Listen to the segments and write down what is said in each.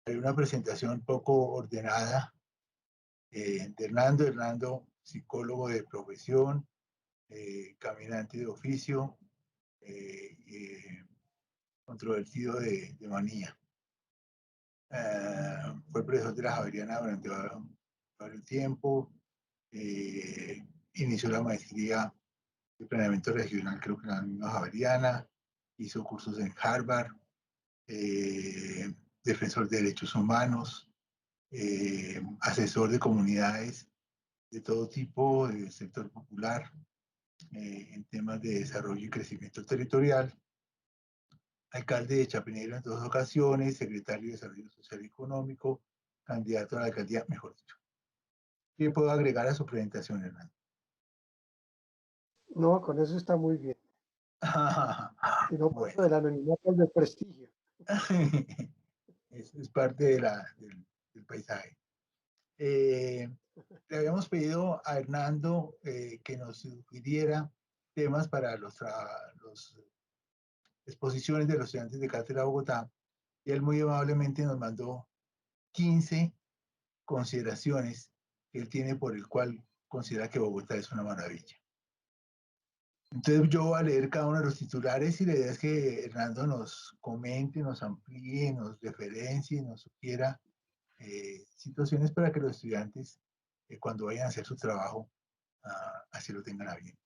Hay una presentación poco ordenada de Hernando. Hernando, psicólogo de profesión, caminante de oficio, controvertido de manía. Fue profesor de la Javeriana durante varios tiempo. Inició la maestría de planeamiento regional, creo que en la misma Javeriana. Hizo cursos en Harvard. Defensor de derechos humanos, asesor de comunidades de todo tipo, del sector popular, en temas de desarrollo y crecimiento territorial, alcalde de Chapinero en 2 ocasiones, secretario de Desarrollo Social y Económico, candidato a la alcaldía, mejor dicho. ¿Qué puedo agregar a su presentación, Hernán? No, con eso está muy bien. Y no Bueno, paso del anonimato al de prestigio. es parte de del paisaje. Le habíamos pedido a Hernando que nos sugiriera temas para los exposiciones de los estudiantes de Cátedra Bogotá, y él muy amablemente nos mandó 15 consideraciones que él tiene por el cual considera que Bogotá es una maravilla. Entonces yo voy a leer cada uno de los titulares y la idea es que Hernando nos comente, nos amplíe, nos referencie, nos sugiera situaciones para que los estudiantes, cuando vayan a hacer su trabajo, así lo tengan a bien.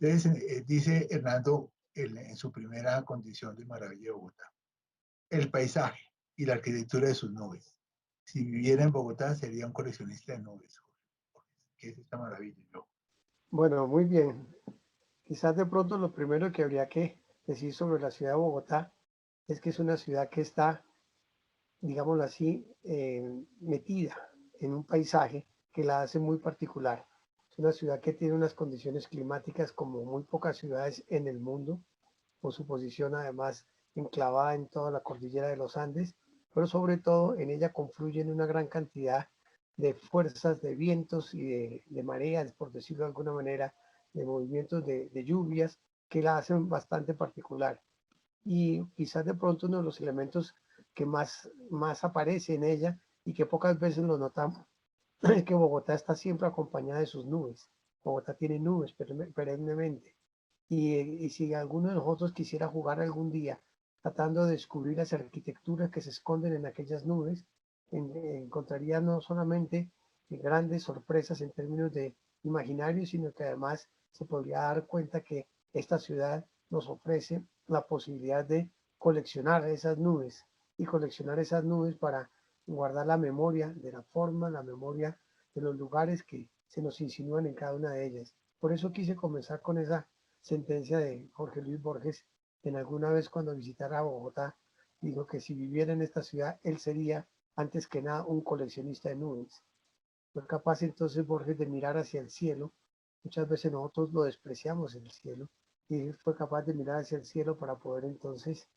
Entonces, dice Hernando en su primera condición de maravilla de Bogotá: el paisaje y la arquitectura de sus nubes. Si viviera en Bogotá, sería un coleccionista de nubes. ¿Qué es esta maravilla? Yo. Bueno, muy bien. Quizás de pronto lo primero que habría que decir sobre la ciudad de Bogotá es que es una ciudad que está, digámoslo así, metida en un paisaje que la hace muy particular. Es una ciudad que tiene unas condiciones climáticas como muy pocas ciudades en el mundo, por su posición además enclavada en toda la cordillera de los Andes, pero sobre todo en ella confluyen una gran cantidad de fuerzas, de vientos y de mareas, por decirlo de alguna manera, de movimientos de lluvias que la hacen bastante particular. Y quizás de pronto uno de los elementos que más aparece en ella y que pocas veces lo notamos es que Bogotá está siempre acompañada de sus nubes. Bogotá tiene nubes perennemente. Y si alguno de nosotros quisiera jugar algún día tratando de descubrir las arquitecturas que se esconden en aquellas nubes, encontraría no solamente grandes sorpresas en términos de imaginario, sino que además se podría dar cuenta que esta ciudad nos ofrece la posibilidad de coleccionar esas nubes y coleccionar esas nubes para guardar la memoria de la forma, la memoria de los lugares que se nos insinúan en cada una de ellas. Por eso quise comenzar con esa sentencia de Jorge Luis Borges, en alguna vez cuando visitara Bogotá, dijo que si viviera en esta ciudad, él sería antes que nada un coleccionista de nubes. Fue capaz entonces Borges de mirar hacia el cielo. Muchas veces nosotros lo despreciamos en el cielo, y él fue capaz de mirar hacia el cielo para poder entonces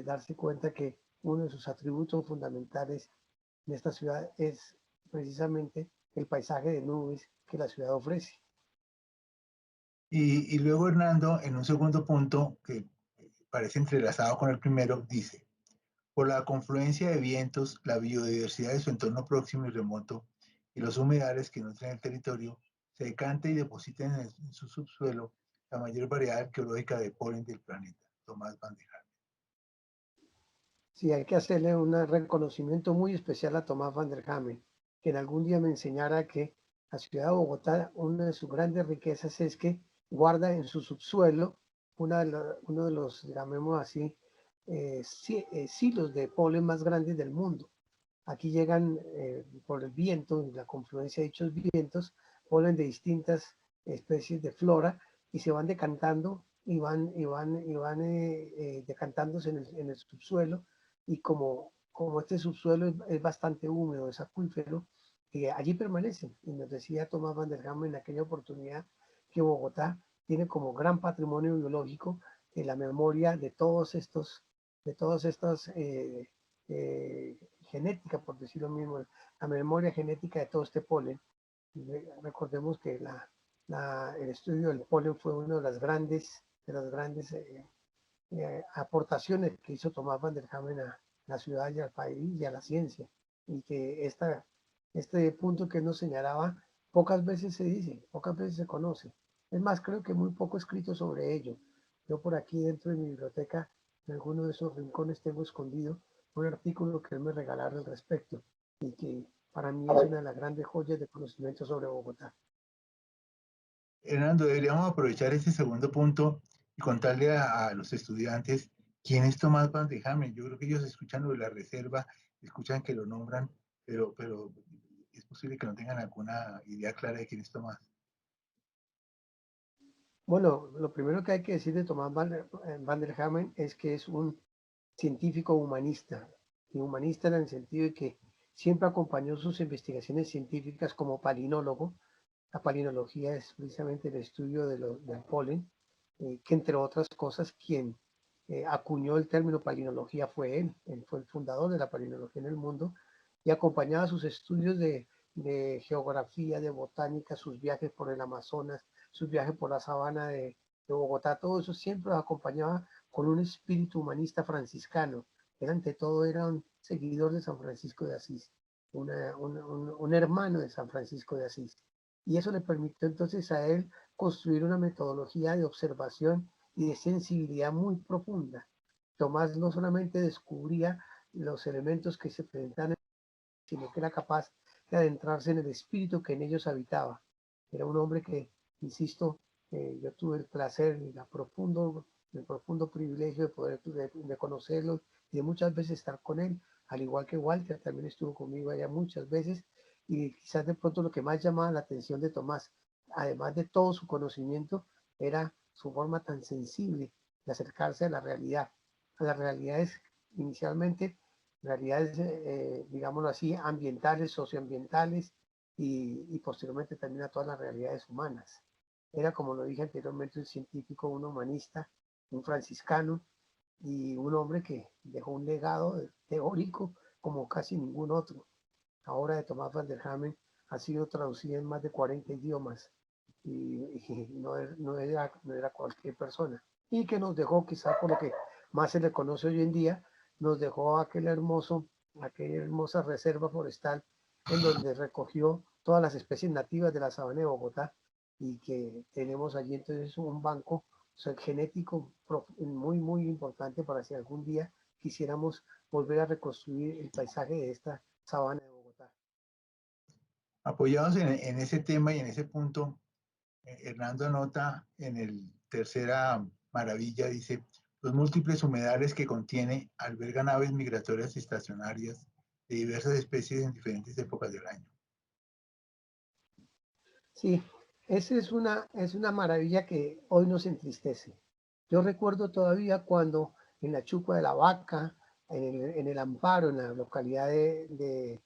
darse cuenta que uno de sus atributos fundamentales en esta ciudad es precisamente el paisaje de nubes que la ciudad ofrece. Y luego Hernando, en un segundo punto, que parece entrelazado con el primero, dice: por la confluencia de vientos, la biodiversidad de su entorno próximo y remoto y los humedales que nutren el territorio, se decanta y deposita en su subsuelo la mayor variedad arqueológica de polen del planeta. Tomás Van der Hamen. Sí, hay que hacerle un reconocimiento muy especial a Tomás Van der Hamen, que en algún día me enseñara que la ciudad de Bogotá, una de sus grandes riquezas es que guarda en su subsuelo uno de los, llamémoslo así, silos de polen más grandes del mundo. Aquí llegan por el viento y la confluencia de dichos vientos, polen de distintas especies de flora y se van decantando y van decantándose en el subsuelo. Y como este subsuelo es bastante húmedo, es acuífero, allí permanecen. Y nos decía Tomás Van der Hamen en aquella oportunidad que Bogotá tiene como gran patrimonio biológico la memoria de todos estos genética, por decirlo mismo, la memoria genética de todo este polen. Recordemos que el estudio del polen fue una de las grandes aportaciones que hizo Tomás Van der Hamen la ciudad y al país y a la ciencia. Y que este punto que nos señalaba pocas veces se dice, pocas veces se conoce. Es más, creo que muy poco escrito sobre ello. Yo por aquí dentro de mi biblioteca, en alguno de esos rincones, tengo escondido un artículo que él me regalara al respecto y que para mí es una de las grandes joyas de conocimiento sobre Bogotá. Hernando, deberíamos aprovechar este segundo punto y contarle a los estudiantes quién es Tomás Van de Hamen. Yo creo que ellos escuchan lo de la reserva, escuchan que lo nombran, pero es posible que no tengan alguna idea clara de quién es Tomás. Bueno, lo primero que hay que decir de Tomás Van der Hamen es que es un científico humanista, y humanista en el sentido de que siempre acompañó sus investigaciones científicas como palinólogo. La palinología es precisamente el estudio del polen, que entre otras cosas quien acuñó el término palinología fue él fue el fundador de la palinología en el mundo y acompañaba sus estudios de geografía, de botánica, sus viajes por el Amazonas, sus viajes por la sabana de Bogotá, todo eso siempre lo acompañaba con un espíritu humanista franciscano. Él ante todo era un seguidor de San Francisco de Asís, un hermano de San Francisco de Asís. Y eso le permitió entonces a él construir una metodología de observación y de sensibilidad muy profunda. Tomás no solamente descubría los elementos que se presentaban, sino que era capaz de adentrarse en el espíritu que en ellos habitaba. Era un hombre que, insisto, yo tuve el placer y el profundo privilegio de poder de conocerlo y de muchas veces estar con él, al igual que Walter también estuvo conmigo allá muchas veces, y quizás de pronto lo que más llamaba la atención de Tomás, además de todo su conocimiento, era su forma tan sensible de acercarse a las realidades inicialmente realidades, digámoslo así, ambientales, socioambientales y posteriormente también a todas las realidades humanas. Era, como lo dije anteriormente, un científico, un humanista, un franciscano y un hombre que dejó un legado teórico como casi ningún otro. La obra de Tomás Van der Hamen ha sido traducida en más de 40 idiomas y no era cualquier persona. Y que nos dejó, quizá por lo que más se le conoce hoy en día, nos dejó aquella hermosa reserva forestal en donde recogió todas las especies nativas de la sabana de Bogotá y que tenemos allí entonces un banco genético muy, muy importante para si algún día quisiéramos volver a reconstruir el paisaje de esta sabana de Bogotá. Apoyados en ese tema y en ese punto, Hernando anota en el tercera maravilla, dice, los múltiples humedales que contiene albergan aves migratorias estacionarias de diversas especies en diferentes épocas del año. Sí, esa es una maravilla que hoy nos entristece. Yo recuerdo todavía cuando en la Chucua de la Vaca, en el Amparo, en la localidad de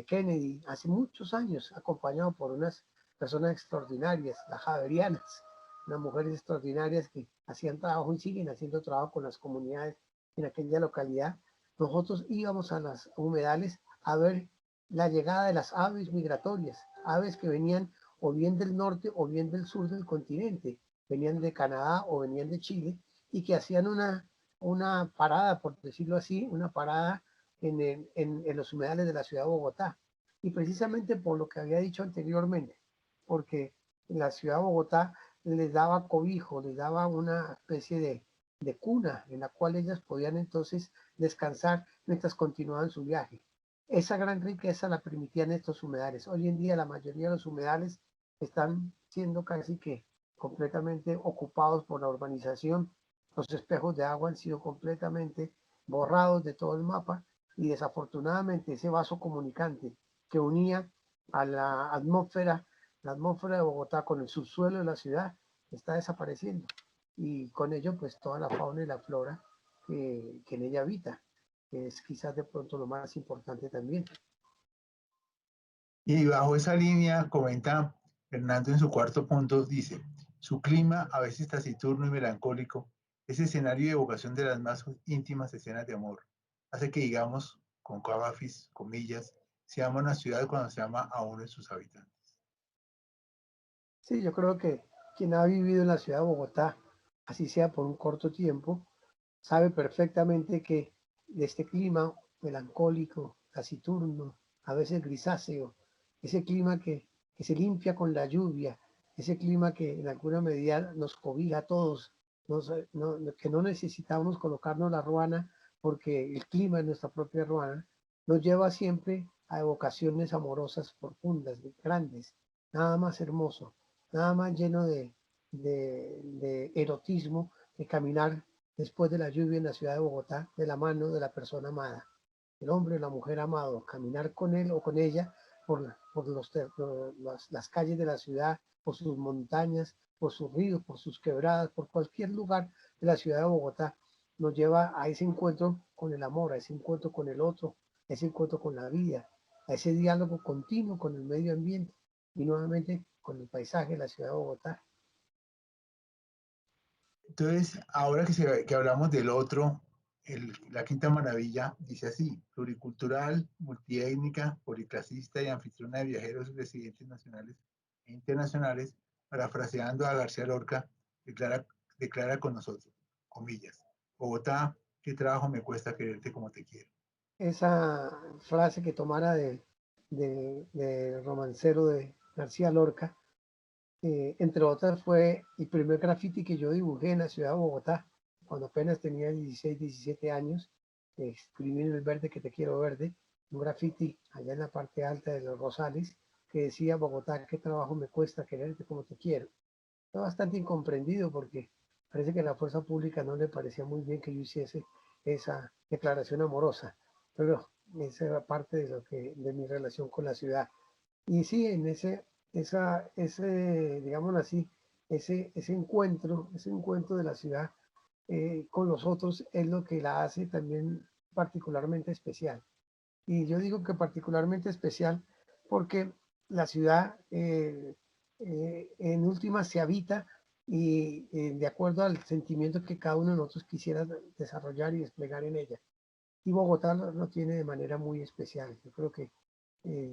Kennedy, hace muchos años, acompañado por unas personas extraordinarias, las javerianas, unas mujeres extraordinarias que hacían trabajo y siguen haciendo trabajo con las comunidades en aquella localidad. Nosotros íbamos a las humedales a ver la llegada de las aves migratorias, aves que venían o bien del norte o bien del sur del continente, venían de Canadá o venían de Chile y que hacían una parada, por decirlo así, una parada en los humedales de la ciudad de Bogotá. Y precisamente por lo que había dicho anteriormente, porque la ciudad de Bogotá les daba cobijo, les daba una especie de cuna en la cual ellas podían entonces descansar mientras continuaban su viaje. Esa gran riqueza la permitían estos humedales. Hoy en día la mayoría de los humedales están siendo casi que completamente ocupados por la urbanización. Los espejos de agua han sido completamente borrados de todo el mapa y desafortunadamente ese vaso comunicante que unía a la atmósfera de Bogotá con el subsuelo de la ciudad está desapareciendo y con ello pues toda la fauna y la flora que en ella habita, que es quizás de pronto lo más importante también. Y bajo esa línea, comenta Fernando en su cuarto punto, dice, su clima, a veces taciturno y melancólico, es escenario de evocación de las más íntimas escenas de amor. Hace que digamos, con cabafis, comillas, se ama una ciudad cuando se ama a uno de sus habitantes. Sí, yo creo que quien ha vivido en la ciudad de Bogotá, así sea por un corto tiempo, sabe perfectamente que de este clima melancólico, taciturno, a veces grisáceo, ese clima que se limpia con la lluvia, ese clima que en alguna medida nos cobija a todos, que no necesitamos colocarnos la ruana porque el clima es nuestra propia ruana, nos lleva siempre a evocaciones amorosas profundas, grandes, nada más hermoso, nada más lleno de erotismo que caminar después de la lluvia en la ciudad de Bogotá de la mano de la persona amada, el hombre o la mujer amado, caminar con él o con ella por las calles de la ciudad, por sus montañas, por sus ríos, por sus quebradas, por cualquier lugar de la ciudad de Bogotá, nos lleva a ese encuentro con el amor, a ese encuentro con el otro, a ese encuentro con la vida, a ese diálogo continuo con el medio ambiente y nuevamente con el paisaje de la ciudad de Bogotá. Entonces, ahora que hablamos del otro, la quinta maravilla dice así: pluricultural, multiétnica, policlasista y anfitriona de viajeros residentes nacionales e internacionales, parafraseando a García Lorca, declara con nosotros, comillas: Bogotá, qué trabajo me cuesta quererte como te quiero. Esa frase que tomara de romancero de García Lorca, entre otras fue el primer graffiti que yo dibujé en la ciudad de Bogotá, cuando apenas tenía 16, 17 años. Escribí en el verde que te quiero verde, un graffiti allá en la parte alta de los Rosales, que decía: Bogotá, qué trabajo me cuesta quererte como te quiero. Fue bastante incomprendido porque parece que a la fuerza pública no le parecía muy bien que yo hiciese esa declaración amorosa, pero esa era parte de mi relación con la ciudad. Y sí, en digámoslo así, ese encuentro de la ciudad con los otros es lo que la hace también particularmente especial. Y yo digo que particularmente especial porque la ciudad en última se habita y de acuerdo al sentimiento que cada uno de nosotros quisiera desarrollar y desplegar en ella. Y Bogotá lo tiene de manera muy especial. Yo creo que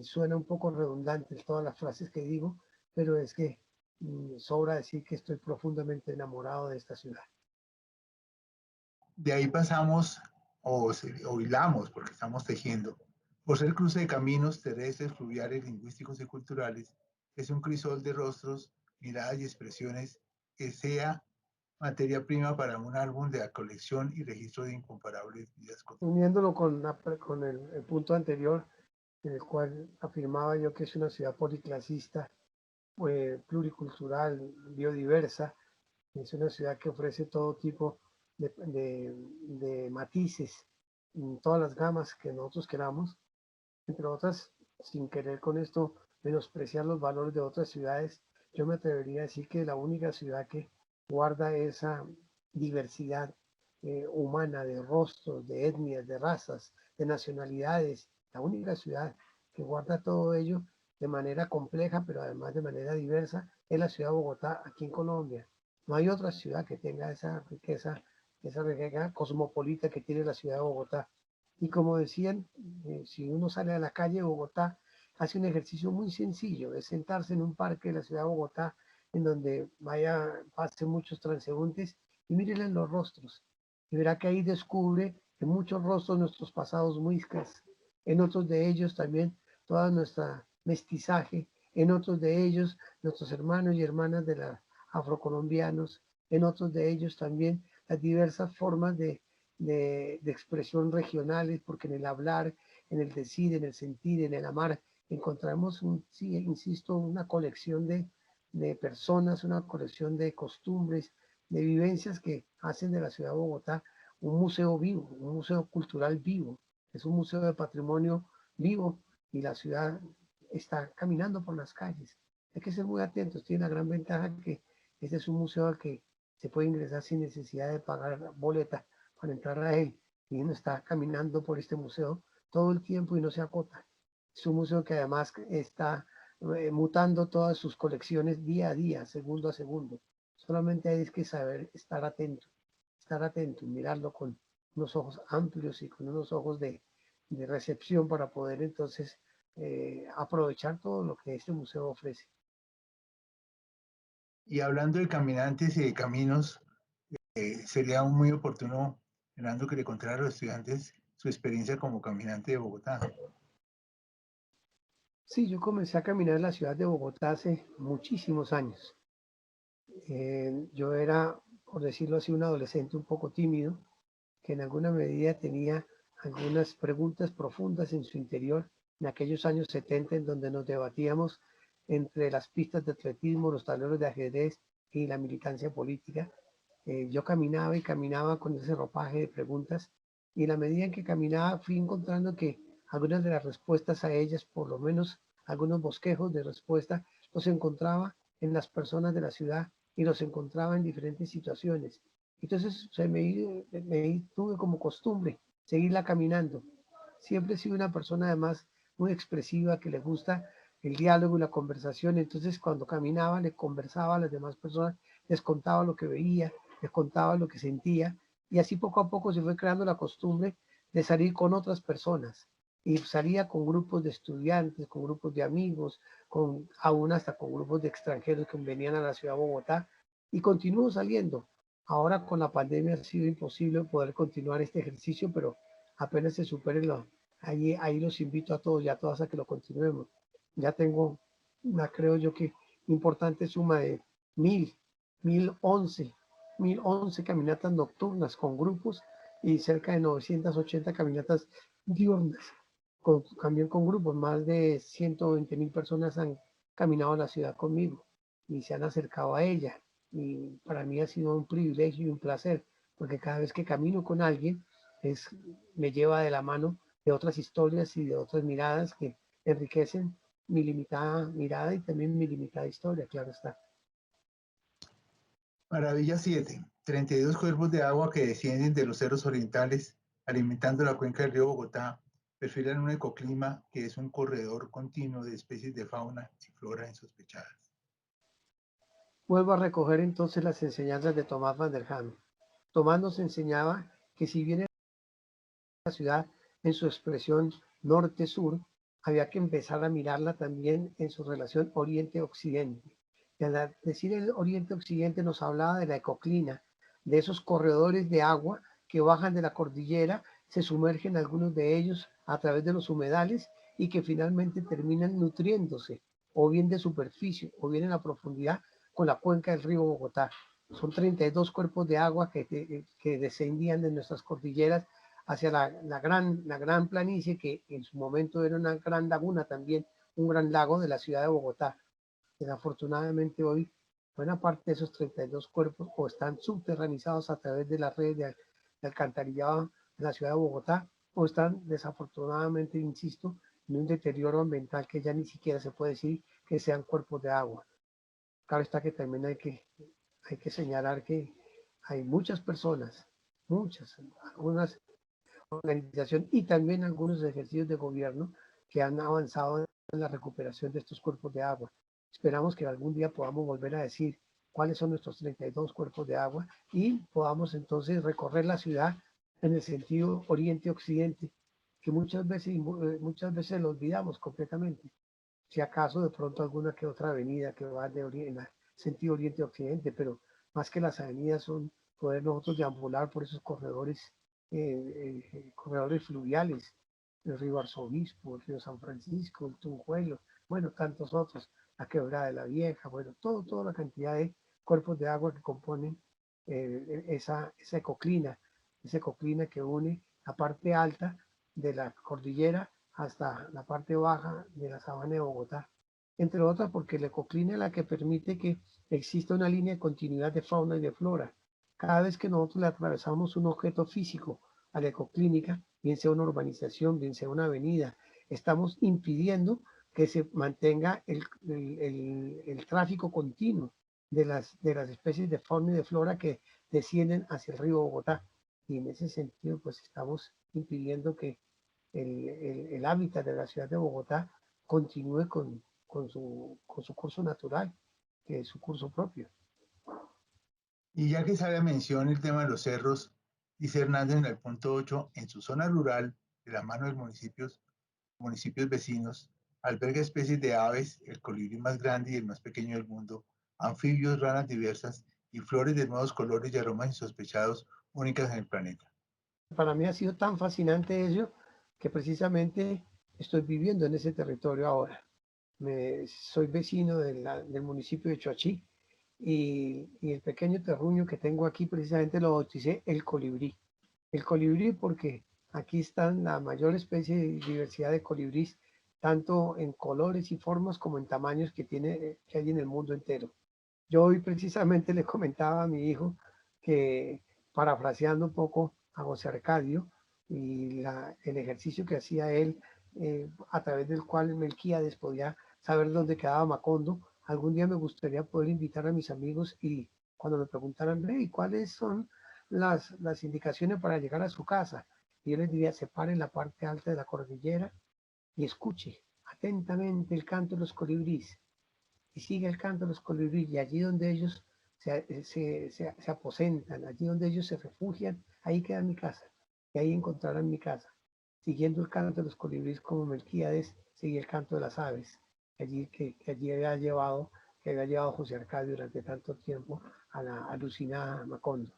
suena un poco redundante todas las frases que digo, pero es que sobra decir que estoy profundamente enamorado de esta ciudad. De ahí pasamos o hilamos, porque estamos tejiendo, por ser cruce de caminos terrestres, fluviales, lingüísticos y culturales, es un crisol de rostros, miradas y expresiones que sea materia prima para un álbum de la colección y registro de incomparables vidas cotidianas. Uniéndolo con el punto anterior, en el cual afirmaba yo que es una ciudad policlasista, pluricultural, biodiversa, es una ciudad que ofrece todo tipo de matices, en todas las gamas que nosotros queramos, entre otras, sin querer con esto menospreciar los valores de otras ciudades. Yo me atrevería a decir que la única ciudad que guarda esa diversidad humana de rostros, de etnias, de razas, de nacionalidades, la única ciudad que guarda todo ello de manera compleja, pero además de manera diversa, es la ciudad de Bogotá, aquí en Colombia. No hay otra ciudad que tenga esa riqueza cosmopolita que tiene la ciudad de Bogotá. Y como decían, si uno sale a la calle de Bogotá, hace un ejercicio muy sencillo, es sentarse en un parque de la ciudad de Bogotá, en donde pasen muchos transeúntes, y mírenle en los rostros. Y verá que ahí descubre en muchos rostros nuestros pasados muiscas, en otros de ellos también toda nuestra mestizaje, en otros de ellos nuestros hermanos y hermanas de la afrocolombianos, en otros de ellos también las diversas formas de expresión regionales, porque en el hablar, en el decir, en el sentir, en el amar, encontramos, sí, insisto, una colección de personas, una colección de costumbres, de vivencias que hacen de la ciudad de Bogotá un museo vivo, un museo cultural vivo, es un museo de patrimonio vivo y la ciudad está caminando por las calles. Hay que ser muy atentos, tiene la gran ventaja que este es un museo al que se puede ingresar sin necesidad de pagar boleta para entrar a él, y uno está caminando por este museo todo el tiempo y no se acota. Es un museo que además está mutando todas sus colecciones día a día, segundo a segundo. Solamente hay que saber estar atento, mirarlo con unos ojos amplios y con unos ojos de recepción para poder entonces aprovechar todo lo que este museo ofrece. Y hablando de caminantes y de caminos, sería muy oportuno, Fernando, que le contara a los estudiantes su experiencia como caminante de Bogotá. Sí, yo comencé a caminar en la ciudad de Bogotá hace muchísimos años. Yo era, por decirlo así, un adolescente un poco tímido, que en alguna medida tenía algunas preguntas profundas en su interior en aquellos años 70 en donde nos debatíamos entre las pistas de atletismo, los tableros de ajedrez y la militancia política. Yo caminaba y caminaba con ese ropaje de preguntas y en la medida en que caminaba fui encontrando que algunas de las respuestas a ellas, por lo menos algunos bosquejos de respuesta, los encontraba en las personas de la ciudad y los encontraba en diferentes situaciones. Entonces tuve como costumbre seguirla caminando. Siempre he sido una persona además muy expresiva que le gusta el diálogo y la conversación. Entonces cuando caminaba le conversaba a las demás personas, les contaba lo que veía, les contaba lo que sentía y así poco a poco se fue creando la costumbre de salir con otras personas. Y salía con grupos de estudiantes, con grupos de amigos, aún hasta con grupos de extranjeros que venían a la ciudad de Bogotá y continúo saliendo. Ahora con la pandemia ha sido imposible poder continuar este ejercicio, pero apenas se supere ahí los invito a todos y a todas a que lo continuemos. Ya tengo creo yo que importante suma de 1011, 1011 caminatas nocturnas con grupos y cerca de 980 caminatas diurnas, también con grupos. Más de 120.000 personas han caminado a la ciudad conmigo y se han acercado a ella. Y para mí ha sido un privilegio y un placer, porque cada vez que camino con alguien, me lleva de la mano de otras historias y de otras miradas que enriquecen mi limitada mirada y también mi limitada historia, claro está. Maravilla 7. 32 cuerpos de agua que descienden de los cerros orientales, alimentando la cuenca del río Bogotá, perfilan un ecoclima que es un corredor continuo de especies de fauna y flora insospechadas. Vuelvo a recoger entonces las enseñanzas de Tomás Van der Ham. Tomás nos enseñaba que si bien la ciudad en su expresión norte-sur, había que empezar a mirarla también en su relación oriente-occidente. Y al decir el oriente-occidente nos hablaba de la ecoclina, de esos corredores de agua que bajan de la cordillera, se sumergen algunos de ellos a través de los humedales y que finalmente terminan nutriéndose o bien de superficie o bien en la profundidad con la cuenca del río Bogotá. Son 32 cuerpos de agua que descendían de nuestras cordilleras hacia la gran planicie que en su momento era una gran laguna también, un gran lago de la ciudad de Bogotá. Desafortunadamente hoy buena parte de esos 32 cuerpos o están subterranizados a través de las redes de alcantarillado de la ciudad de Bogotá o están desafortunadamente, insisto, en un deterioro ambiental que ya ni siquiera se puede decir que sean cuerpos de agua. Claro está que también hay que señalar que hay muchas personas, muchas, algunas organización y también algunos ejercicios de gobierno que han avanzado en la recuperación de estos cuerpos de agua. Esperamos que algún día podamos volver a decir cuáles son nuestros 32 cuerpos de agua y podamos entonces recorrer la ciudad en el sentido oriente-occidente, que muchas veces lo olvidamos completamente. Si acaso de pronto alguna que otra avenida que va en el sentido oriente-occidente, pero más que las avenidas son poder nosotros deambular por esos corredores fluviales, el río Arzobispo, el río San Francisco, el Tunjuelo, bueno, tantos otros, la Quebrada de la Vieja, bueno, toda la cantidad de cuerpos de agua que componen esa ecoclina que une la parte alta de la cordillera hasta la parte baja de la sabana de Bogotá, entre otras porque la ecoclina es la que permite que exista una línea de continuidad de fauna y de flora. Cada vez que nosotros le atravesamos un objeto físico a la ecoclínica, bien sea una urbanización, bien sea una avenida, estamos impidiendo que se mantenga el tráfico continuo de las especies de fauna y de flora que descienden hacia el río Bogotá. Y en ese sentido, pues estamos impidiendo que el hábitat de la ciudad de Bogotá continúe con su curso natural, que es su curso propio. Y ya que sale a mención el tema de los cerros, dice Hernández en el punto 8, en su zona rural, de la mano de municipios vecinos, alberga especies de aves, el colibrí más grande y el más pequeño del mundo, anfibios, ranas diversas y flores de nuevos colores y aromas insospechados únicas en el planeta. para mí ha sido tan fascinante ello que precisamente estoy viviendo en ese territorio ahora. Soy vecino del municipio de Choachí y el pequeño terruño que tengo aquí precisamente lo bauticé el colibrí. El colibrí porque aquí están la mayor especie de diversidad de colibrís, tanto en colores y formas como en tamaños que hay en el mundo entero. Yo hoy precisamente le comentaba a mi hijo que, parafraseando un poco a José Arcadio y el ejercicio que hacía él, a través del cual Melquíades podía saber dónde quedaba Macondo, algún día me gustaría poder invitar a mis amigos y cuando me preguntaran, ¿y cuáles son las indicaciones para llegar a su casa? Y yo les diría, se pare en la parte alta de la cordillera y escuche atentamente el canto de los colibríes y sigue el canto de los colibríes y allí donde ellos se aposentan, allí donde ellos se refugian, ahí queda mi casa y ahí encontrarán mi casa. Siguiendo el canto de los colibríes como Melquíades, sigue el canto de las aves, que allí que había llevado José Arcadio durante tanto tiempo a la alucinada Macondo.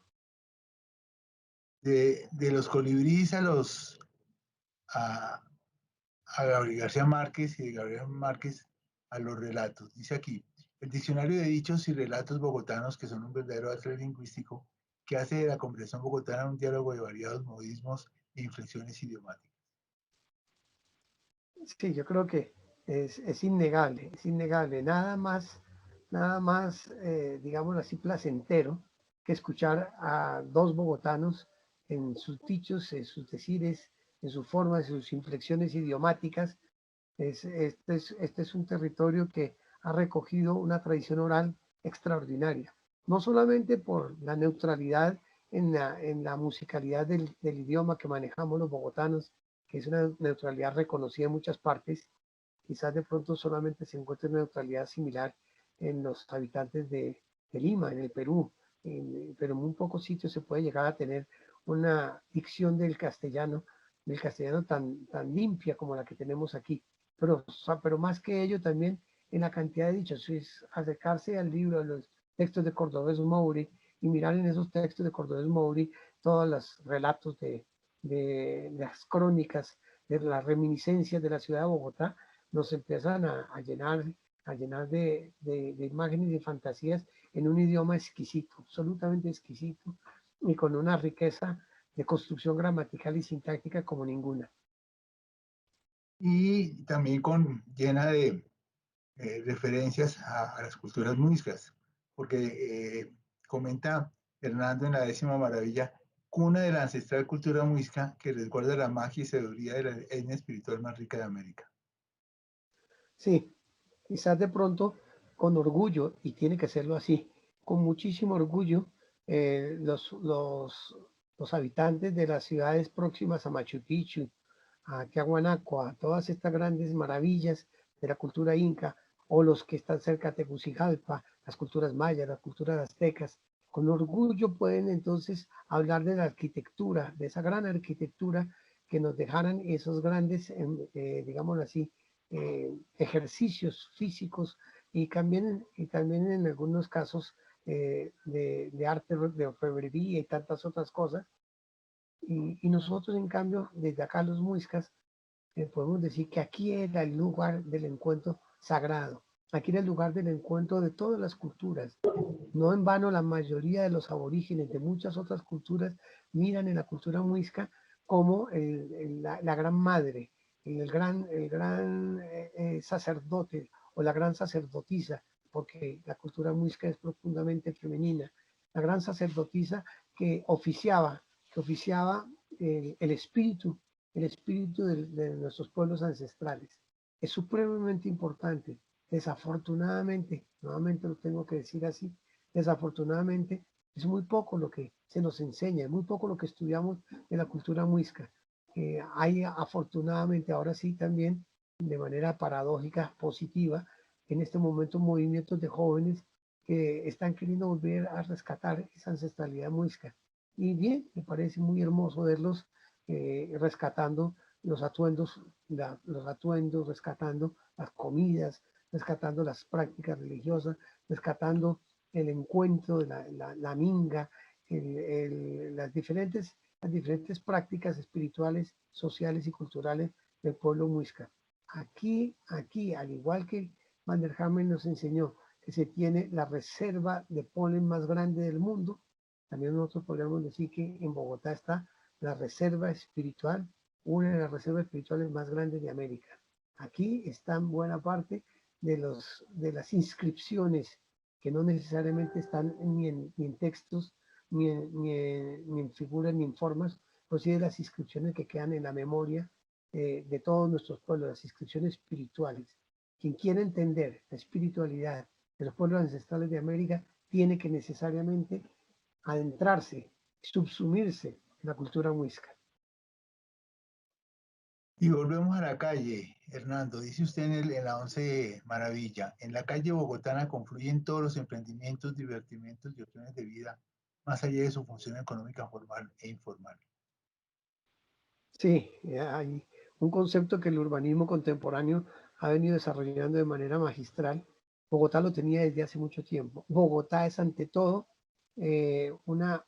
De los colibríes a, a Gabriel García Márquez y de Gabriel Márquez a los relatos. Dice aquí, el diccionario de dichos y relatos bogotanos, que son un verdadero arte lingüístico, que hace de la comprensión bogotana un diálogo de variados modismos e inflexiones idiomáticas. Sí, yo creo que es innegable, es innegable. Nada más, digamos así, placentero que escuchar a dos bogotanos en sus dichos, en sus decires, en sus formas, en sus inflexiones idiomáticas. Este es un territorio que ha recogido una tradición oral extraordinaria, no solamente por la neutralidad en la musicalidad del idioma que manejamos los bogotanos, que es una neutralidad reconocida en muchas partes, quizás de pronto solamente se encuentre una neutralidad similar en los habitantes de Lima, en el Perú, pero en muy pocos sitios se puede llegar a tener una dicción del castellano tan limpia como la que tenemos aquí. Pero más que ello también en la cantidad de dichos, es acercarse al libro, a los textos de Cordovez Mouri y mirar en esos textos de Cordovez Mouri todos los relatos de las crónicas, de las reminiscencias de la ciudad de Bogotá, nos empiezan a llenar de imágenes y de fantasías en un idioma exquisito, absolutamente exquisito, y con una riqueza de construcción gramatical y sintáctica como ninguna. Y también llena de referencias a las culturas muiscas, porque comenta Hernando en la 10ª maravilla, cuna de la ancestral cultura muisca que resguarda la magia y sabiduría de la etnia espiritual más rica de América. Sí, quizás de pronto con orgullo, y tiene que serlo así, con muchísimo orgullo, eh, los, los, los habitantes de las ciudades próximas a Machu Picchu, a Tiahuanaco, a todas estas grandes maravillas de la cultura inca, o los que están cerca de Tegucigalpa, las culturas mayas, las culturas aztecas, con orgullo pueden entonces hablar de la arquitectura, de esa gran arquitectura que nos dejaran esos grandes, digámoslo así, ejercicios físicos y también en algunos casos de arte de orfebrería y tantas otras cosas. Y nosotros, en cambio, desde acá los muiscas, podemos decir que aquí era el lugar del encuentro sagrado. Aquí era el lugar del encuentro de todas las culturas. No en vano la mayoría de los aborígenes de muchas otras culturas miran en la cultura muisca como la gran madre, el gran sacerdote o la gran sacerdotisa, porque la cultura muisca es profundamente femenina. La gran sacerdotisa que oficiaba el espíritu de nuestros pueblos ancestrales. Es supremamente importante. Desafortunadamente, nuevamente lo tengo que decir así, desafortunadamente es muy poco lo que se nos enseña, es muy poco lo que estudiamos de la cultura muisca. Hay afortunadamente ahora sí también, de manera paradójica, positiva, en este momento movimientos de jóvenes que están queriendo volver a rescatar esa ancestralidad muisca. Y bien, me parece muy hermoso verlos rescatando los atuendos, rescatando las comidas, rescatando las prácticas religiosas, rescatando el encuentro de la minga, las diferentes las diferentes prácticas espirituales, sociales y culturales del pueblo muisca. Aquí, al igual que Van der Hamen nos enseñó que se tiene la reserva de polen más grande del mundo, también nosotros podríamos decir que en Bogotá está la reserva espiritual, una de las reservas espirituales más grandes de América. Aquí están buena parte de las inscripciones que no necesariamente están ni en textos, ni en figuras, ni en formas, pero sí de las inscripciones que quedan en la memoria de todos nuestros pueblos, las inscripciones espirituales. Quien quiera entender la espiritualidad de los pueblos ancestrales de América tiene que necesariamente adentrarse, subsumirse en la cultura muisca. Y volvemos a la calle, Hernando. Dice usted en la 11 Maravilla, en la calle bogotana confluyen todos los emprendimientos, divertimientos y opciones de vida, más allá de su función económica formal e informal. Sí, hay un concepto que el urbanismo contemporáneo ha venido desarrollando de manera magistral. Bogotá lo tenía desde hace mucho tiempo. Bogotá es ante todo una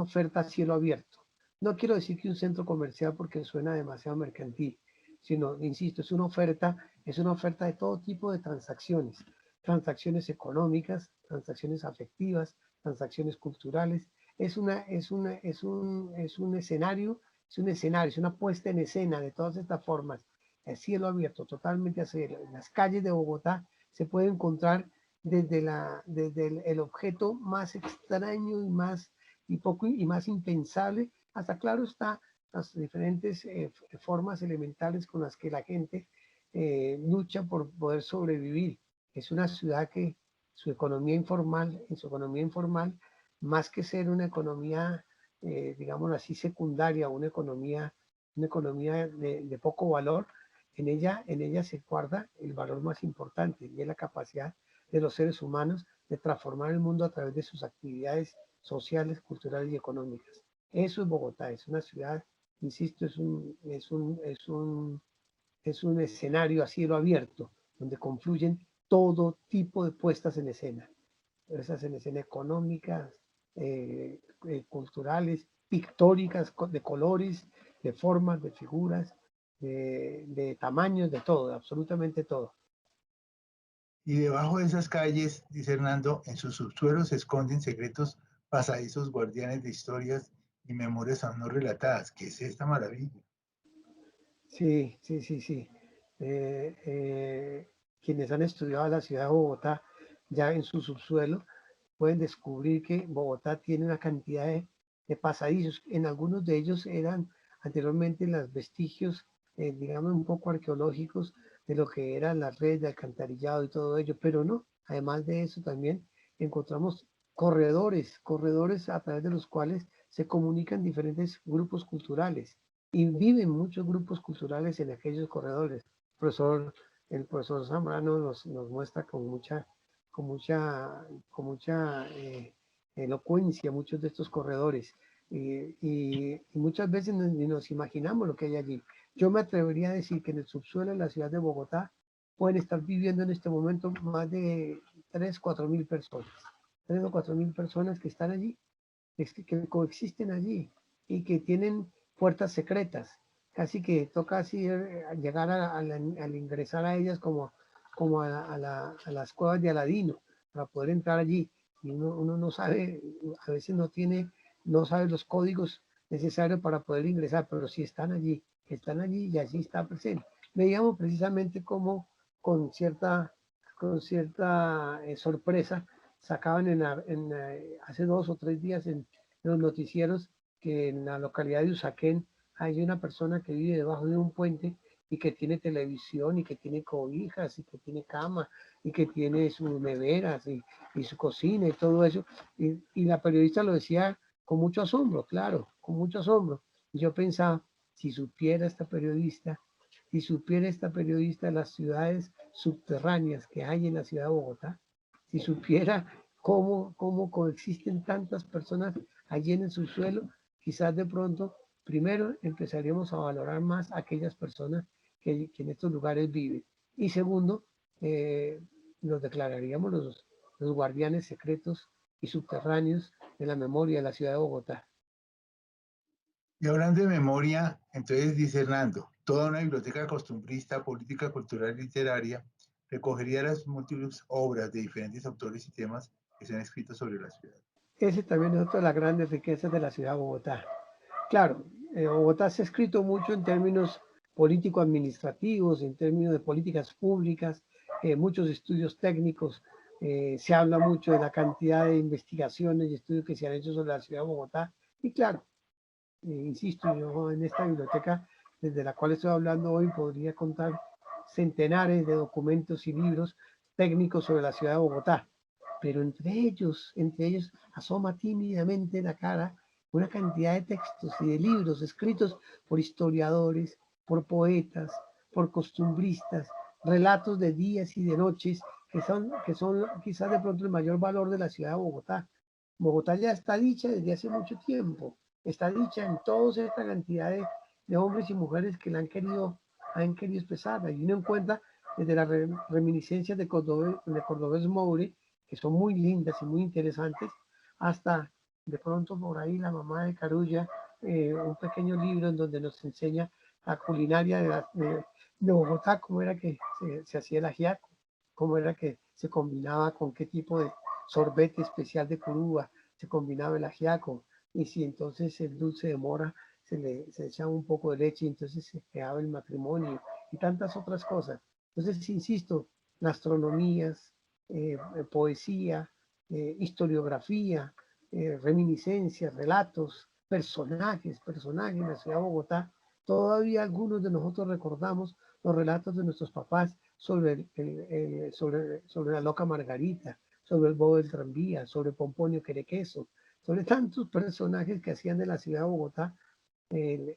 oferta a cielo abierto. No quiero decir que un centro comercial porque suena demasiado mercantil, sino, insisto, es una oferta de todo tipo de transacciones, transacciones económicas, transacciones afectivas, transacciones culturales. Es un escenario, es una puesta en escena de todas estas formas, el cielo abierto, totalmente a cielo. En las calles de Bogotá se puede encontrar desde el objeto más extraño y más impensable, hasta claro está las diferentes formas elementales con las que la gente lucha por poder sobrevivir. Es una ciudad que en su economía informal, más que ser una economía, digamos así, secundaria, una economía de poco valor, en ella se guarda el valor más importante y es la capacidad de los seres humanos de transformar el mundo a través de sus actividades sociales, culturales y económicas. Eso es Bogotá, es una ciudad, insisto, es un escenario a cielo abierto, donde confluyen todo tipo de puestas en escena. Puestas en escena económicas, culturales, pictóricas, de colores, de formas, de figuras, de tamaños, de todo, absolutamente todo. Y debajo de esas calles, dice Hernando, en sus subsuelos se esconden secretos pasadizos, guardianes de historias y memorias aún no relatadas. ¿Qué es esta maravilla? Sí, sí, sí, sí. Eh, eh, Quienes han estudiado la ciudad de Bogotá ya en su subsuelo pueden descubrir que Bogotá tiene una cantidad de pasadizos. En algunos de ellos eran anteriormente los vestigios, digamos, un poco arqueológicos de lo que eran las redes de alcantarillado y todo ello, pero no. Además de eso también encontramos corredores a través de los cuales se comunican diferentes grupos culturales y viven muchos grupos culturales en aquellos corredores. El profesor Zambrano nos muestra con mucha, con mucha elocuencia muchos de estos corredores y muchas veces ni nos imaginamos lo que hay allí. Yo me atrevería a decir que en el subsuelo de la ciudad de Bogotá pueden estar viviendo en este momento más de 3, 4 mil personas. 3 o 4 mil personas que están allí, que coexisten allí y que tienen puertas secretas. Casi que toca así llegar al ingresar a ellas como a las cuevas de Aladino para poder entrar allí. Y uno no sabe, a veces no sabe los códigos necesarios para poder ingresar, pero sí están allí y allí está presente. Veíamos precisamente cómo con cierta sorpresa sacaban hace 2 o 3 días en los noticieros que en la localidad de Usaquén hay una persona que vive debajo de un puente y que tiene televisión y que tiene cobijas y que tiene cama y que tiene sus neveras y su cocina y todo eso. Y la periodista lo decía con mucho asombro, claro, con mucho asombro. Y yo pensaba, si supiera esta periodista las ciudades subterráneas que hay en la ciudad de Bogotá, si supiera cómo coexisten tantas personas allí en el subsuelo, quizás de pronto, primero, empezaríamos a valorar más a aquellas personas que en estos lugares viven. Y segundo, nos declararíamos los guardianes secretos y subterráneos de la memoria de la ciudad de Bogotá. Y hablando de memoria, entonces dice Hernando, toda una biblioteca costumbrista, política, cultural y literaria recogería las múltiples obras de diferentes autores y temas que se han escrito sobre la ciudad. Ese también es otra de las grandes riquezas de la ciudad de Bogotá. Claro, Bogotá se ha escrito mucho en términos político-administrativos, en términos de políticas públicas, muchos estudios técnicos, se habla mucho de la cantidad de investigaciones y estudios que se han hecho sobre la ciudad de Bogotá. Y claro, insisto, yo en esta biblioteca desde la cual estoy hablando hoy podría contar centenares de documentos y libros técnicos sobre la ciudad de Bogotá, pero entre ellos asoma tímidamente la cara una cantidad de textos y de libros escritos por historiadores, por poetas, por costumbristas, relatos de días y de noches que son quizás de pronto el mayor valor de la ciudad de Bogotá. Bogotá ya está dicha desde hace mucho tiempo, está dicha en toda esta cantidad de hombres y mujeres que la han querido expresar. Y uno encuentra desde las reminiscencias de Cordobés Moure, que son muy lindas y muy interesantes, hasta de pronto por ahí la mamá de Carulla, un pequeño libro en donde nos enseña la culinaria de Bogotá, cómo era que se hacía el ajiaco, cómo era que se combinaba con qué tipo de sorbete especial de curúa se combinaba el ajiaco, y si entonces el dulce de mora se echaba un poco de leche y entonces se creaba el matrimonio y tantas otras cosas. Entonces, insisto, gastronomías, poesía, historiografía, reminiscencias, relatos, personajes en la ciudad de Bogotá. Todavía algunos de nosotros recordamos los relatos de nuestros papás sobre la loca Margarita, sobre el bobo del tranvía, sobre Pomponio Querequeso, sobre tantos personajes que hacían de la ciudad de Bogotá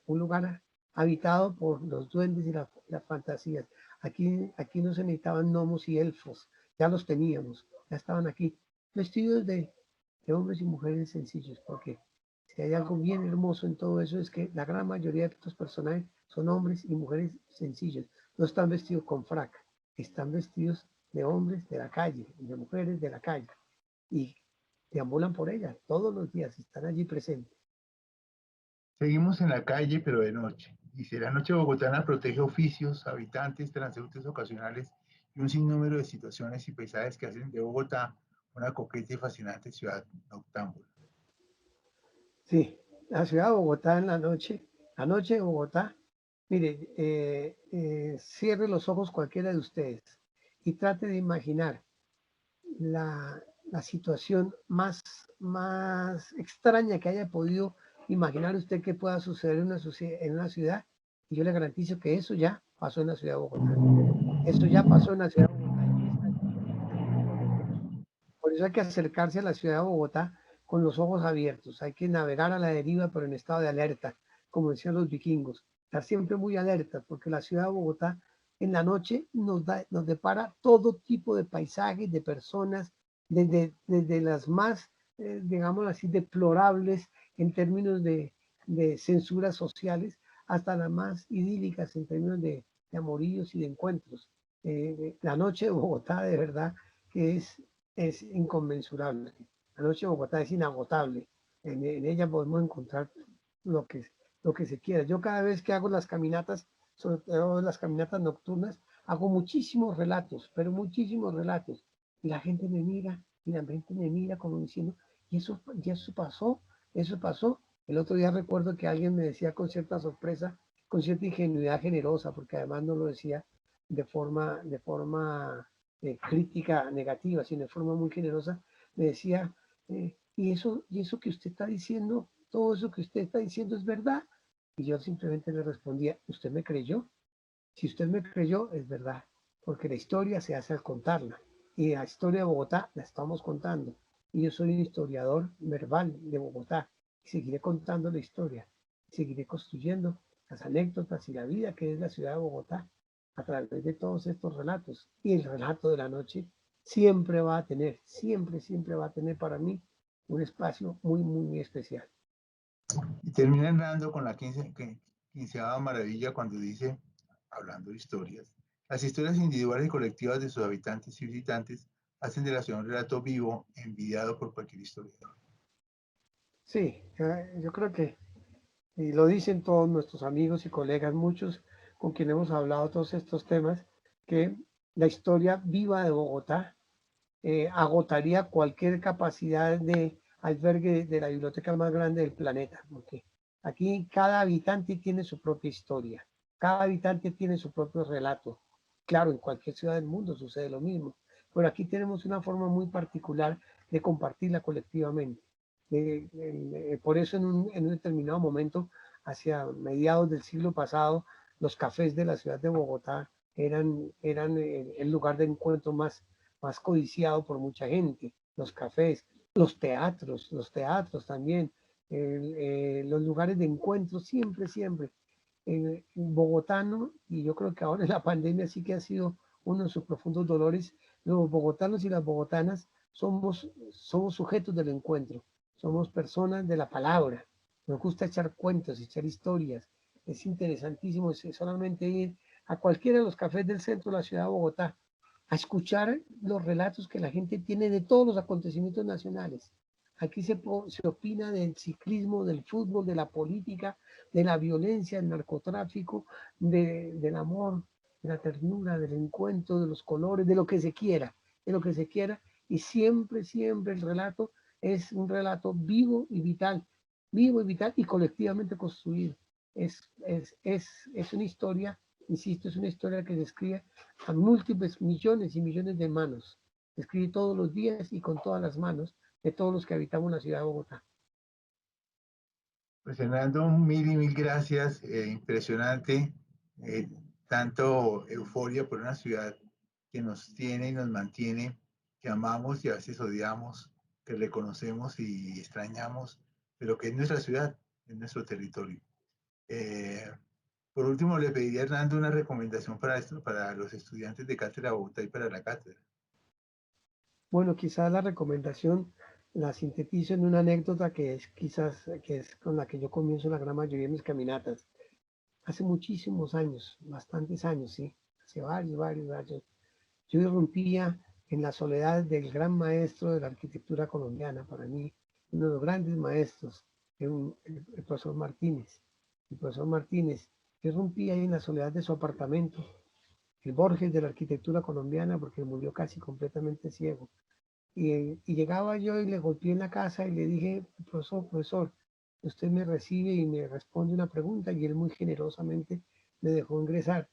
un lugar habitado por los duendes y las fantasías. Aquí no se necesitaban gnomos y elfos, ya los teníamos, ya estaban aquí, vestidos de hombres y mujeres sencillos, porque si hay algo bien hermoso en todo eso es que la gran mayoría de estos personajes son hombres y mujeres sencillos, no están vestidos con frac, están vestidos de hombres de la calle, de mujeres de la calle, y deambulan por ella todos los días, están allí presentes. Seguimos en la calle, pero de noche. Dice, la noche bogotana protege oficios, habitantes, transeúntes ocasionales y un sinnúmero de situaciones y paisajes que hacen de Bogotá una coqueta y fascinante ciudad noctámbula. Sí, la ciudad de Bogotá en la noche de Bogotá, mire, cierre los ojos cualquiera de ustedes y trate de imaginar la situación más extraña que haya podido imaginar usted que pueda suceder en una ciudad, y yo le garantizo que eso ya pasó en la ciudad de Bogotá. Eso ya pasó en la ciudad de Bogotá. Por eso hay que acercarse a la ciudad de Bogotá con los ojos abiertos. Hay que navegar a la deriva, pero en estado de alerta, como decían los vikingos. Estar siempre muy alerta, porque la ciudad de Bogotá en la noche nos depara todo tipo de paisajes, de personas, desde las más, digamos así, deplorables en términos de censuras sociales, hasta las más idílicas en términos de amoríos y de encuentros. La noche de Bogotá, de verdad, que es inconmensurable. La noche de Bogotá es inagotable. En ella podemos encontrar lo que, lo que se quiera. Yo cada vez que hago las caminatas, sobre todo las caminatas nocturnas, hago muchísimos relatos, pero muchísimos relatos. Y la gente me mira, y la gente me mira como diciendo, y eso pasó, eso pasó. El otro día recuerdo que alguien me decía con cierta sorpresa, con cierta ingenuidad generosa, porque además no lo decía de forma crítica negativa, sino de forma muy generosa, me decía, y eso que usted está diciendo, todo eso que usted está diciendo es verdad. Y yo simplemente le respondía, ¿usted me creyó? Si usted me creyó, es verdad, porque la historia se hace al contarla. Y la historia de Bogotá la estamos contando. Y yo soy un historiador verbal de Bogotá. Y seguiré contando la historia. Seguiré construyendo las anécdotas y la vida que es la ciudad de Bogotá a través de todos estos relatos. Y el relato de la noche siempre va a tener, siempre va a tener para mí un espacio muy especial. Y termina Hernando con la quinceava maravilla cuando dice, hablando de historias, las historias individuales y colectivas de sus habitantes y visitantes hacen de la ciudad un relato vivo, envidiado por cualquier historiador. Sí, yo creo que Y lo dicen todos nuestros amigos y colegas, muchos con quienes hemos hablado todos estos temas, que la historia viva de Bogotá agotaría cualquier capacidad de albergue de la biblioteca más grande del planeta, porque aquí cada habitante tiene su propia historia, cada habitante tiene su propio relato. Claro, en cualquier ciudad del mundo sucede lo mismo, pero aquí tenemos una forma muy particular de compartirla colectivamente. Por eso en un determinado momento, hacia mediados del siglo pasado, los cafés de la ciudad de Bogotá eran el lugar de encuentro más codiciado por mucha gente, los cafés, los teatros también, los lugares de encuentro, siempre, siempre. El bogotano, y yo creo que ahora en la pandemia sí que ha sido uno de sus profundos dolores, los bogotanos y las bogotanas somos sujetos del encuentro, somos personas de la palabra, nos gusta echar cuentos, echar historias, es interesantísimo es solamente ir a cualquiera de los cafés del centro de la ciudad de Bogotá, a escuchar los relatos que la gente tiene de todos los acontecimientos nacionales. Aquí se opina del ciclismo, del fútbol, de la política, de la violencia, del narcotráfico, del amor, de la ternura, del encuentro, de los colores, de lo que se quiera, de lo que se quiera. Y siempre, siempre el relato es un relato vivo y vital y colectivamente construido. Es una historia, insisto, es una historia que se escribe a múltiples millones y millones de manos. Se escribe todos los días y con todas las manos de todos los que habitamos la ciudad de Bogotá. Pues Fernando, mil y mil gracias. Impresionante. eh, Tanto euforia por una ciudad que nos tiene y nos mantiene, que amamos y a veces odiamos, que reconocemos y extrañamos, pero que es nuestra ciudad, es nuestro territorio. Eh, por último, le pediría a Hernando una recomendación para esto, para los estudiantes de Cátedra Bogotá y para la cátedra. Bueno, quizás la recomendación la sintetizo en una anécdota que es quizás que es con la que yo comienzo la gran mayoría de mis caminatas. Hace muchísimos años, bastantes años, sí, hace varios años, yo irrumpía en la soledad del gran maestro de la arquitectura colombiana, para mí, uno de los grandes maestros, el profesor Martínez. El profesor Martínez irrumpía ahí en la soledad de su apartamento, el Borges de la arquitectura colombiana, porque murió casi completamente ciego. Y llegaba yo y le golpeé en la casa y le dije, profesor, usted me recibe y me responde una pregunta y él muy generosamente me dejó ingresar.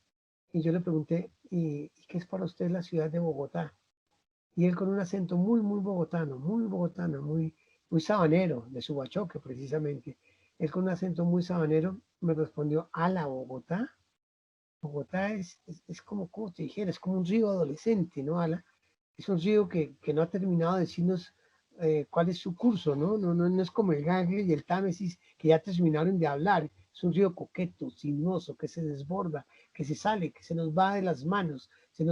Y yo le pregunté, ¿y qué es para usted la ciudad de Bogotá? Y él con un acento muy bogotano, muy sabanero, de Subachoque precisamente. Él con un acento muy sabanero me respondió, ¿a la Bogotá? Bogotá es como, como te dijera, es como un río adolescente, ¿no, Ala? Es un río que no ha terminado de decirnos cuál es su curso, ¿no? No es como el Ganges y el Támesis que ya terminaron de hablar. Es un río coqueto, sinuoso, que se desborda, que se sale, que se nos va de las manos, se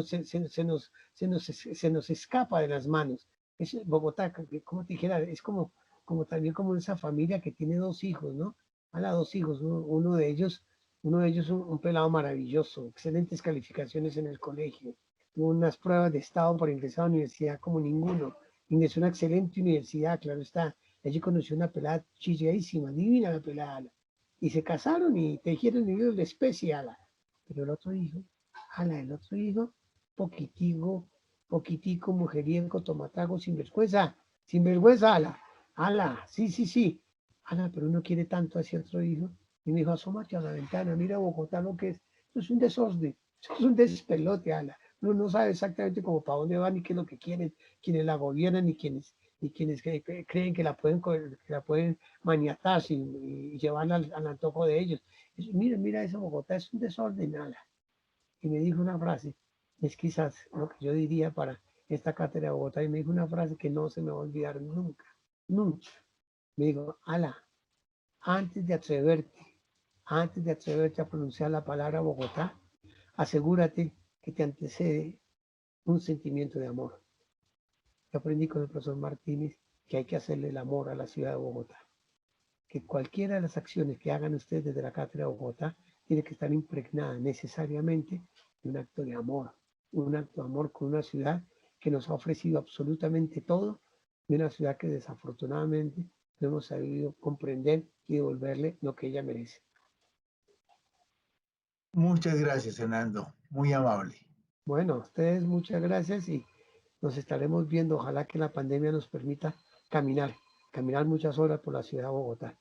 nos escapa de las manos. Es Bogotá, como te dijera, es como también como esa familia que tiene dos hijos, ¿no? Ala, dos hijos, uno de ellos un pelado maravilloso, excelentes calificaciones en el colegio, tuvo unas pruebas de estado para ingresar a la universidad como ninguno, ingresó a una excelente universidad, claro está, allí conoció una pelada chilladísima, divina la pelada, y se casaron y tejieron vivieron la especie, ala. Pero el otro hijo, poquitico, poquitico, mujeriego, tomatago, sinvergüenza, sí, ala, pero uno quiere tanto hacia otro hijo, y me dijo, asómate a la ventana, mira Bogotá lo que es. Eso es un desorden, eso es un despelote, ala. Uno no sabe exactamente cómo para dónde van ni qué es lo que quieren, quienes la gobiernan y quienes creen que la pueden maniatar y llevarla al antojo de ellos. Mira, esa Bogotá es un desorden, ala. Y me dijo una frase, es quizás lo que yo diría para esta cátedra de Bogotá, y me dijo una frase que no se me va a olvidar nunca, nunca. Me dijo, ala, antes de atreverte, antes de atreverte a pronunciar la palabra Bogotá, asegúrate que te antecede un sentimiento de amor. Yo aprendí con el profesor Martínez que hay que hacerle el amor a la ciudad de Bogotá, que cualquiera de las acciones que hagan ustedes desde la cátedra de Bogotá tiene que estar impregnada necesariamente de un acto de amor, un acto de amor con una ciudad que nos ha ofrecido absolutamente todo, de una ciudad que desafortunadamente no hemos sabido comprender y devolverle lo que ella merece. Muchas gracias, Fernando. Muy amable. Bueno, a ustedes muchas gracias y nos estaremos viendo. Ojalá que la pandemia nos permita caminar muchas horas por la ciudad de Bogotá.